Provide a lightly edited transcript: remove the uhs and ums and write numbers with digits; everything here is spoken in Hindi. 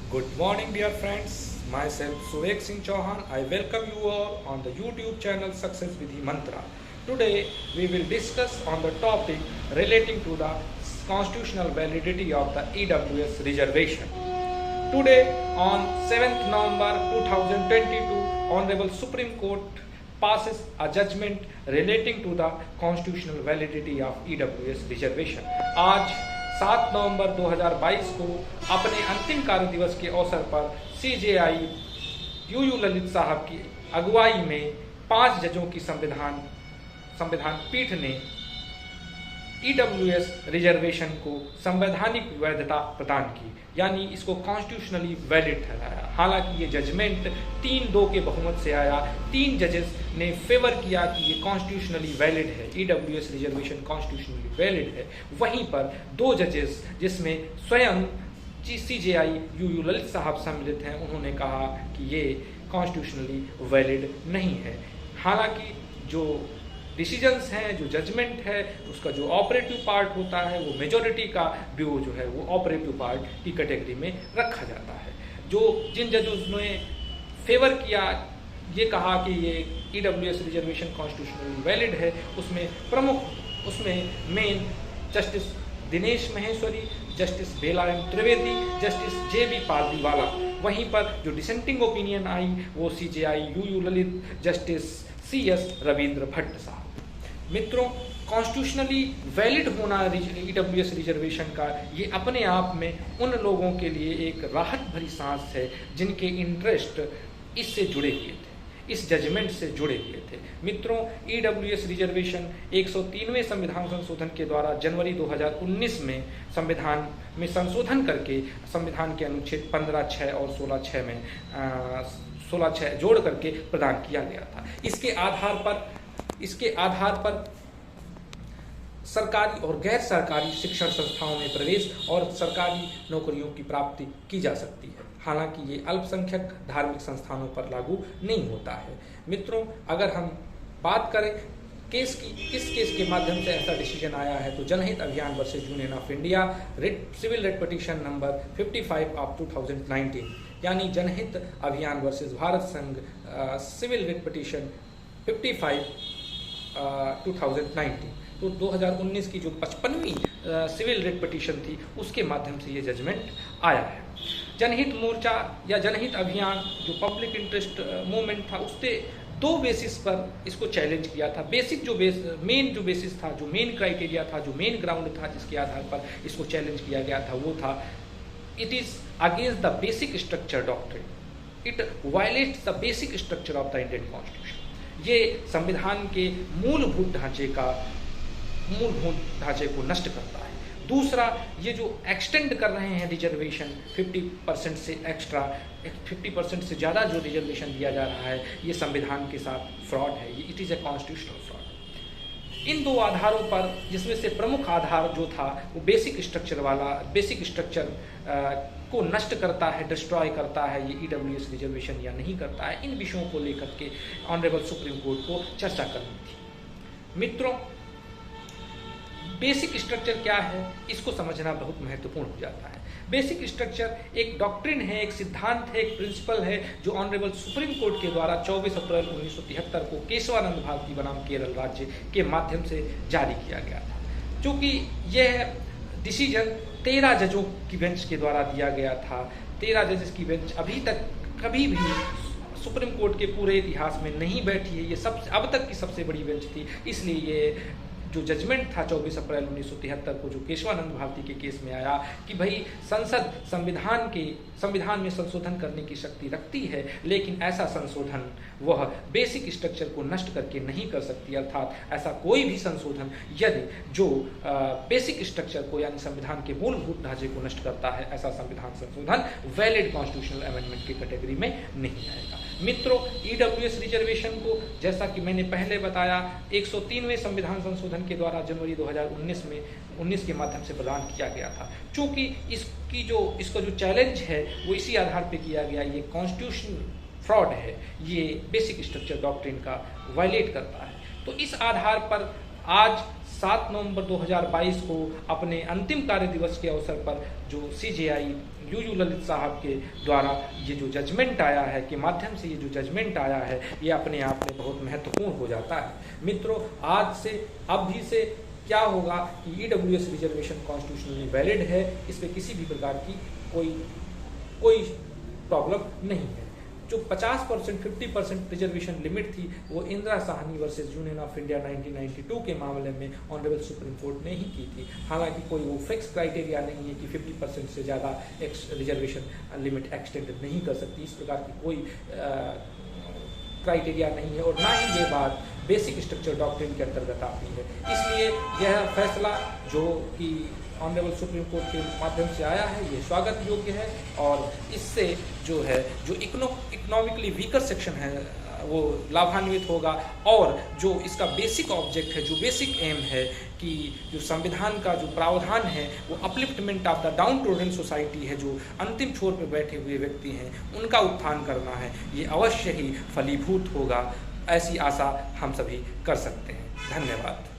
Good morning, dear friends. Myself Suvek Singh Chauhan. I welcome you all on the YouTube channel Success Vidhi Mantra. Today we will discuss on the topic relating to the constitutional validity of the EWS reservation. Today on 7th November 2022, Honorable Supreme Court passes a judgment relating to the constitutional validity of EWS reservation. आज 7 नवंबर 2022 को अपने अंतिम कार्य दिवस के अवसर पर CJI यू ललित साहब की अगुवाई में 5 जजों की संविधान पीठ ने EWS रिजर्वेशन को संवैधानिक वैधता प्रदान की, यानी इसको कॉन्स्टिट्यूशनली वैलिड ठहराया। हालांकि ये जजमेंट 3-2 के बहुमत से आया। 3 जजेस ने फेवर किया कि ये कॉन्स्टिट्यूशनली वैलिड है, EWS रिजर्वेशन कॉन्स्टिट्यूशनली वैलिड है। वहीं पर 2 जजेस जिसमें स्वयं CJI यू ललित साहब सम्मिलित हैं, उन्होंने कहा कि ये कॉन्स्टिट्यूशनली वैलिड नहीं है। हालांकि जो डिसीजंस हैं, जो जजमेंट है, उसका जो ऑपरेटिव पार्ट होता है वो मेजॉरिटी का व्यू जो है वो ऑपरेटिव पार्ट की कैटेगरी में रखा जाता है। जिन जजों ने फेवर किया, ये कहा कि ये EWS रिजर्वेशन कॉन्स्टिट्यूशनली वैलिड है, उसमें main justice Dinesh Maheshwari, justice Bela M Trivedi, justice JB Pardiwala. वहीं पर जो डिसेंटिंग ओपिनियन आई वो CJI U Lalit, justice CS Ravindra Bhat साहब। मित्रों, कॉन्स्टिट्यूशनली वैलिड होना EWS रिजर्वेशन का ये अपने आप में उन लोगों के लिए एक राहत भरी सांस है जिनके इंटरेस्ट इससे जुड़े हुए थे, इस जजमेंट से जुड़े हुए थे। मित्रों, EWS रिजर्वेशन 103वें संविधान संशोधन के द्वारा जनवरी 2019 में संविधान में संशोधन करके संविधान के अनुच्छेद 15(6) और 16(6) में 16(6) जोड़ करके प्रदान किया गया था। इसके आधार पर सरकारी और गैर सरकारी शिक्षण संस्थाओं में प्रवेश और सरकारी नौकरियों की प्राप्ति की जा सकती है। हालांकि ये अल्पसंख्यक धार्मिक संस्थानों पर लागू नहीं होता है। मित्रों, अगर हम बात करें किस केस के माध्यम से ऐसा डिसीजन आया है, तो Janhit Abhiyan versus union of India civil writ petition number 55 of 2019, यानी जनहित अभियान वर्सेज भारत संघ सिविल रेट पिटीशन 55 2019। तो 2019 की जो 55वीं सिविल रेट पिटीशन थी, उसके माध्यम से ये जजमेंट आया है। जनहित मोर्चा या जनहित अभियान जो पब्लिक इंटरेस्ट मूवमेंट था, उसने 2 बेसिस पर इसको चैलेंज किया था। मेन जो बेसिस था, जो मेन क्राइटेरिया था, जो मेन ग्राउंड था जिसके आधार पर इसको चैलेंज किया गया था, वो था it is against the basic structure doctrine, it violets the basic structure of the Indian constitution. ये संविधान के मूलभूत ढांचे को नष्ट करता है। दूसरा, ये जो एक्सटेंड कर रहे हैं रिजर्वेशन 50% से एक्स्ट्रा, 50% से ज़्यादा जो रिजर्वेशन दिया जा रहा है, ये संविधान के साथ फ्रॉड है, it is a constitutional fraud. इन 2 आधारों पर, जिसमें से प्रमुख आधार जो था वो बेसिक स्ट्रक्चर को नष्ट करता है, डिस्ट्रॉय करता है, ये EWS रिजर्वेशन या नहीं करता है, इन विषयों को लेकर के ऑनरेबल सुप्रीम कोर्ट को चर्चा करनी थी। मित्रों, बेसिक स्ट्रक्चर क्या है, इसको समझना बहुत महत्वपूर्ण हो जाता है। बेसिक स्ट्रक्चर एक डॉक्ट्रिन है, एक सिद्धांत है, एक प्रिंसिपल है, जो ऑनरेबल सुप्रीम कोर्ट के द्वारा 24 अप्रैल 1973 को केशवानंद भारती बनाम केरल राज्य के माध्यम से जारी किया गया था। चूँकि यह डिसीजन 13 जजों की बेंच के द्वारा दिया गया था। 13 जजेस की बेंच अभी तक कभी भी सुप्रीम कोर्ट के पूरे इतिहास में नहीं बैठी है। ये अब तक की सबसे बड़ी बेंच थी। इसलिए ये जो जजमेंट था 24 अप्रैल 1973 को, जो केशवानंद भारती के केस में आया कि भाई संसद संविधान में संशोधन करने की शक्ति रखती है, लेकिन ऐसा संशोधन वह बेसिक स्ट्रक्चर को नष्ट करके नहीं कर सकती। अर्थात ऐसा कोई भी संशोधन यदि जो बेसिक स्ट्रक्चर को यानी संविधान के मूलभूत ढांचे को नष्ट करता है, ऐसा संविधान संशोधन वैलिड कॉन्स्टिट्यूशनल अमेंडमेंट की कैटेगरी में नहीं आएगा। मित्रों, EWS रिजर्वेशन को, जैसा कि मैंने पहले बताया, 103वें संविधान संशोधन के द्वारा जनवरी 2019 के माध्यम से प्रदान किया गया था। चूँकि इसका जो चैलेंज है वो इसी आधार पे किया गया, ये कॉन्स्टिट्यूशन फ्रॉड है, ये बेसिक स्ट्रक्चर डॉक्ट्रिन का वायलेट करता है। तो इस आधार पर आज 7 नवंबर 2022 को अपने अंतिम कार्य दिवस के अवसर पर जो CJI यू ललित साहब के द्वारा ये जो जजमेंट आया है, के माध्यम से ये जो जजमेंट आया है, ये अपने आप में बहुत महत्वपूर्ण हो जाता है। मित्रों, आज से अभी से क्या होगा कि EWS रिजर्वेशन कॉन्स्टिट्यूशनली वैलिड है, इस पर किसी भी प्रकार की कोई प्रॉब्लम नहीं है। जो 50% 50% रिजर्वेशन लिमिट थी वो Indira Sahni versus union of India 1992 के मामले में ऑनरेबल सुप्रीम कोर्ट ने ही की थी। हालांकि कोई वो फिक्स क्राइटेरिया नहीं है कि 50% से ज़्यादा रिजर्वेशन लिमिट एक्सटेंड नहीं कर सकती, इस प्रकार की कोई क्राइटेरिया नहीं है, और ना ही ये बात बेसिक स्ट्रक्चर डॉक्ट्रिन के अंतर्गत आती है। इसलिए यह फैसला जो कि ऑनरेबल सुप्रीम कोर्ट के माध्यम से आया है, ये स्वागत योग्य है, और इससे जो है जो इकोनॉमिकली वीकर सेक्शन है वो लाभान्वित होगा, और जो इसका बेसिक ऑब्जेक्ट है, जो बेसिक एम है कि जो संविधान का जो प्रावधान है वो upliftment of the downtrodden society है, जो अंतिम छोर पर बैठे हुए व्यक्ति हैं उनका उत्थान करना है, ये अवश्य ही फलीभूत होगा, ऐसी आशा हम सभी कर सकते हैं। धन्यवाद।